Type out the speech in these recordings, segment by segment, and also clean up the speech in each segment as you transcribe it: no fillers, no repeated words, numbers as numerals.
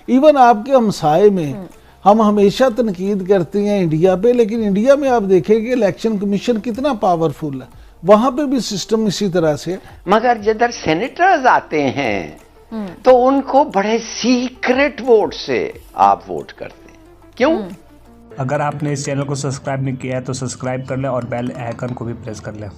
Even आपके हमसाए में हम हमेशा तनकीद करते हैं इंडिया पे, लेकिन इंडिया में आप देखेंगे इलेक्शन कमीशन कितना पावरफुल है, वहां पे भी सिस्टम इसी तरह से है। मगर जिधर सेनेटर्स आते हैं तो उनको बड़े सीक्रेट वोट से आप वोट करते हैं, क्यों? अगर आपने इस चैनल को सब्सक्राइब नहीं किया है तो सब्सक्राइब कर लें और बेल आइकन को भी प्रेस कर लें।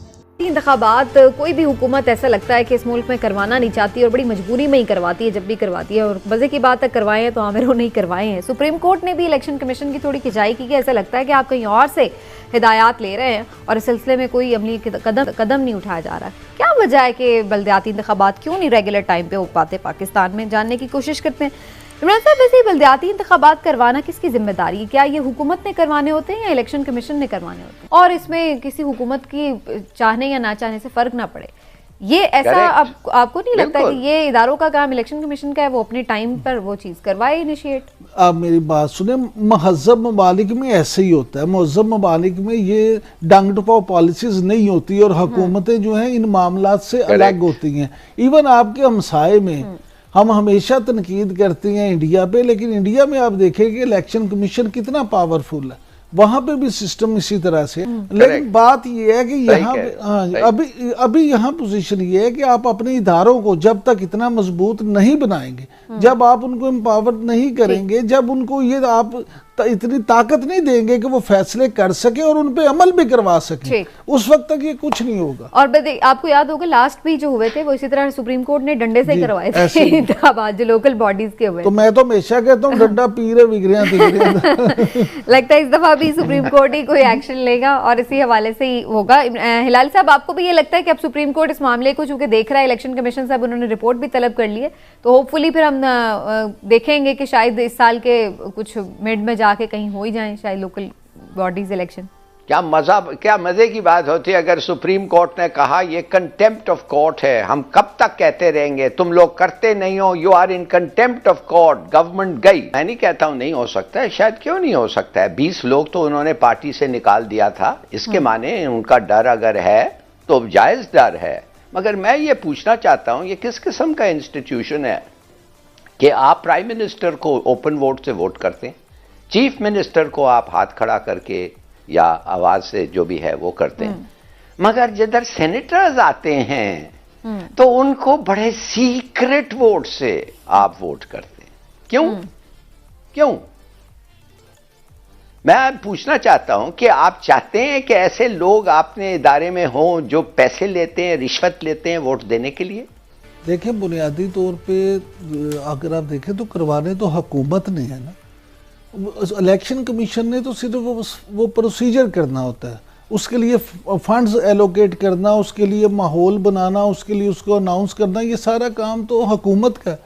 इंतखाबात कोई भी हुकूमत ऐसा लगता है कि इस मुल्क में करवाना नहीं चाहती और बड़ी मजबूरी में ही करवाती है, जब भी करवाती है। और मजे की बात है करवाए हैं तो आमिरों ने ही करवाए हैं। सुप्रीम कोर्ट ने भी इलेक्शन कमीशन की थोड़ी खिंचाई की कि ऐसा लगता है कि आप कहीं और से हिदायत ले रहे हैं और इस सिलसिले में कोई अमली कदम नहीं उठाया जा रहा। क्या वजह है कि बल्दियाती इंतखाबात क्यों नहीं रेगुलर टाइम पे हो पाते पाकिस्तान में, जानने की कोशिश करते हैं। इमरान साहब, वैसे बल्दियाती इंतखाबात करवाना किसकी जिम्मेदारी है? क्या ये हुकूमत ने करवाने होते हैं या इलेक्शन कमीशन ने करवाने होते हैं? और इसमें किसी हुकूमत की चाहने या ना चाहने से फर्क ना पड़े, ये ऐसा आपको नहीं लगता कि ये इदारों का काम इलेक्शन कमीशन का है, वो अपने टाइम पर वो चीज़ करवाए इनिशिएट? आप मेरी बात सुने, महज़ब ममालिक में ऐसे ही होता है। महज़ब ममालिक में ये डंग टपाव पॉलिसीज नहीं होती और हुकूमतें जो हैं इन मामलात से अलग होती हैं। इवन आपके हमसाए में हम हमेशा तनकीद करते हैं इंडिया पे, लेकिन इंडिया में आप देखेंगे इलेक्शन कमीशन कितना पावरफुल है, वहां पे भी सिस्टम इसी तरह से। लेकिन बात यह है कि यहाँ अभी यहाँ पोजीशन ये है कि आप अपने इदारों को जब तक इतना मजबूत नहीं बनाएंगे, जब आप उनको एम्पावर नहीं करेंगे, जब उनको ये आप इतनी ताकत नहीं देंगे कि वो फैसले कर सके और उन पे अमल भी करवा सके, उस वक्त तक ये कुछ नहीं होगा। और आपको याद होगा लास्ट भी जो हुए थे वो इसी तरह सुप्रीम कोर्ट ने डंडे से करवाए थे इंतखाबात जो लोकल बॉडीज के हुए। तो मैं तो हमेशा कहता हूँ डंडा पी रहे बिगड़िया लगता है इस दफा भी सुप्रीम कोर्ट ही कोई एक्शन लेगा और इसी हवाले से ही होगा। हिलाल साहब, आपको भी ये लगता है कि अब सुप्रीम कोर्ट इस मामले को चूंकि देख रहा है, इलेक्शन कमीशन साहब उन्होंने रिपोर्ट भी तलब कर ली है, तो होपफुली फिर हम देखेंगे कि शायद इस साल के कुछ मिड में जाके कहीं हो ही जाए शायद लोकल बॉडीज इलेक्शन? क्या मजे की बात होती है अगर सुप्रीम कोर्ट ने कहा ये कंटेम्प्ट ऑफ कोर्ट है, हम कब तक कहते रहेंगे, तुम लोग करते नहीं हो, you are in contempt of court, government गई। मैं नहीं कहता हूं नहीं हो सकता है, शायद क्यों नहीं हो सकता है। 20 लोग तो उन्होंने पार्टी से निकाल दिया था, इसके माने उनका डर अगर है तो जायज डर है। मगर मैं ये पूछना चाहता हूं, ये किस किस्म का इंस्टीट्यूशन है कि आप प्राइम मिनिस्टर को ओपन वोट से वोट करते हैं, चीफ मिनिस्टर को आप हाथ खड़ा करके या आवाज से जो भी है वो करते हैं, मगर जिधर सेनेटर्स आते हैं तो उनको बड़े सीक्रेट वोट से आप वोट करते हैं, क्यों? मैं पूछना चाहता हूं कि आप चाहते हैं कि ऐसे लोग अपने इदारे में हों जो पैसे लेते हैं, रिश्वत लेते हैं वोट देने के लिए? देखें, बुनियादी तौर पे अगर आप देखें तो करवाने तो हुकूमत ने है ना, इलेक्शन कमीशन ने तो सिर्फ वो प्रोसीजर करना होता है, उसके लिए फंड्स एलोकेट करना, उसके लिए माहौल बनाना, उसके लिए उसको अनाउंस करना, ये सारा काम तो हुकूमत का।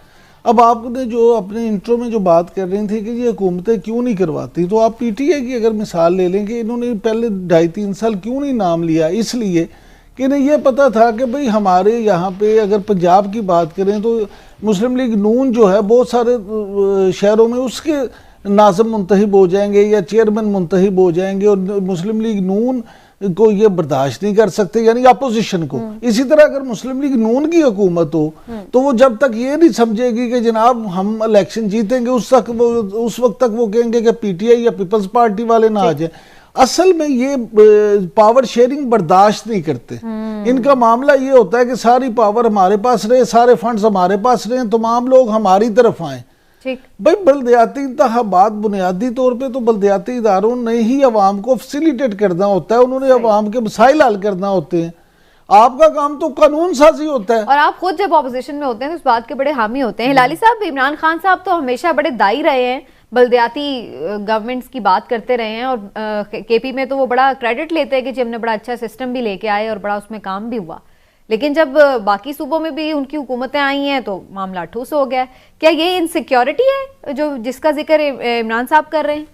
अब आपने जो अपने इंट्रो में जो बात कर रही थी कि ये हुकूमतें क्यों नहीं करवाती, तो आप पीटीआई की अगर मिसाल ले लें कि इन्होंने पहले 2.5-3 साल क्यों नहीं नाम लिया, इसलिए कि इन्हें यह पता था कि भाई हमारे यहाँ पे अगर पंजाब की बात करें तो मुस्लिम लीग नून जो है बहुत सारे शहरों में उसके नाज़िम मुंतहिब हो जाएंगे या चेयरमैन मुंतहिब हो जाएंगे और मुस्लिम लीग नून को ये बर्दाश्त नहीं कर सकते, यानी अपोजिशन को। इसी तरह अगर मुस्लिम लीग नून की हुकूमत हो तो वो जब तक ये नहीं समझेगी कि जनाब हम इलेक्शन जीतेंगे, उस वक्त तक वो कहेंगे कि पीटीआई या पीपल्स पार्टी वाले ना आ जाए। असल में ये पावर शेयरिंग बर्दाश्त नहीं करते। इनका मामला ये होता है कि सारी पावर हमारे पास रहे, सारे फंड्स हमारे पास रहे, तमाम लोग हमारी तरफ आए। भाई बल्दियाती इंतखाबात बुनियादी तौर पे तो बल्दियाती इदारों ने ही अवाम को फैसिलिटेट करना होता है, उन्होंने अवाम के मसाइल हल करना होते हैं। आपका काम तो कानून साजी होता है। और आप खुद जब ऑपोजिशन में होते हैं तो इस बात के बड़े हामी होते हैं। हिलाली साहब, इमरान खान साहब तो हमेशा बड़े दाई रहे हैं, बल्दियाती गवर्नमेंट्स की बात करते रहे हैं और केपी में तो वो बड़ा क्रेडिट लेते हैं कि जी हमने बड़ा अच्छा सिस्टम भी लेके आए और बड़ा उसमें काम भी हुआ। लेकिन जब बाकी सूबों में भी उनकी हुकूमतें आई हैं तो मामला ठूस हो गया। क्या ये इनसिक्योरिटी है जो जिसका जिक्र इमरान साहब कर रहे हैं?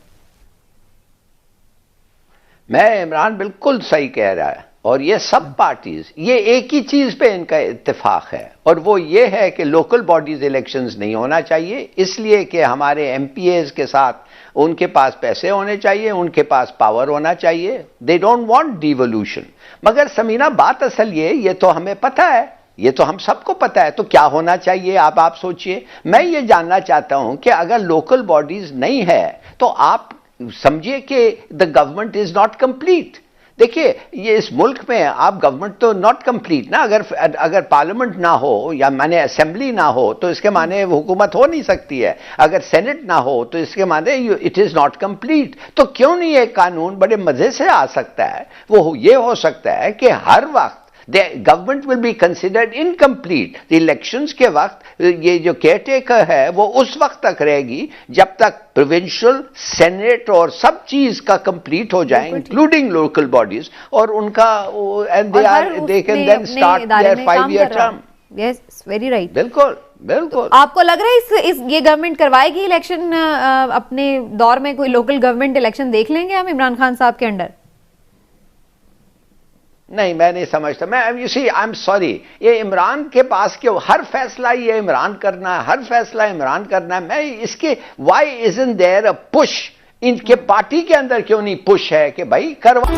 मैं इमरान बिल्कुल सही कह रहा है और ये सब पार्टीज, ये एक ही चीज पे इनका इत्तेफाक है और वो ये है कि लोकल बॉडीज इलेक्शंस नहीं होना चाहिए, इसलिए कि हमारे एमपीएज के साथ उनके पास पैसे होने चाहिए, उनके पास पावर होना चाहिए। They don't want devolution. मगर समीना बात असल ये तो हमें पता है ये तो हम सबको पता है। तो क्या होना चाहिए आप सोचिए। मैं ये जानना चाहता हूं कि अगर लोकल बॉडीज नहीं है तो आप समझिए कि the government is not complete. देखिए ये इस मुल्क में आप गवर्नमेंट तो नॉट कंप्लीट ना, अगर पार्लियामेंट ना हो या माने असेंबली ना हो तो इसके माने हुकूमत हो नहीं सकती है। अगर सेनेट ना हो तो इसके माने इट इज नॉट कंप्लीट। तो क्यों नहीं ये कानून बड़े मजे से आ सकता है। वो ये हो सकता है कि हर वक्त the government will be considered incomplete। Elections के वक्त ये जो केयरटेकर है वो उस वक्त तक रहेगी जब तक प्रोविंशियल सेनेट और सब चीज का कंप्लीट हो जाए, इंक्लूडिंग लोकल बॉडीज, और उनका and they can then start their 5-year term. Yes, very right. बिल्कुल बिल्कुल। आपको लग रहा है इस ये गवर्नमेंट करवाएगी इलेक्शन, अपने दौर में कोई लोकल गवर्नमेंट इलेक्शन देख लेंगे हम इमरान खान साहब के अंडर? नहीं, मैं नहीं समझता। मैं you see I am sorry, ये इमरान के पास क्यों हर फैसला ये इमरान करना है, हर फैसला इमरान करना है। मैं इसके why isn't there a push, इनके पार्टी के अंदर क्यों नहीं पुश है कि भाई करवा।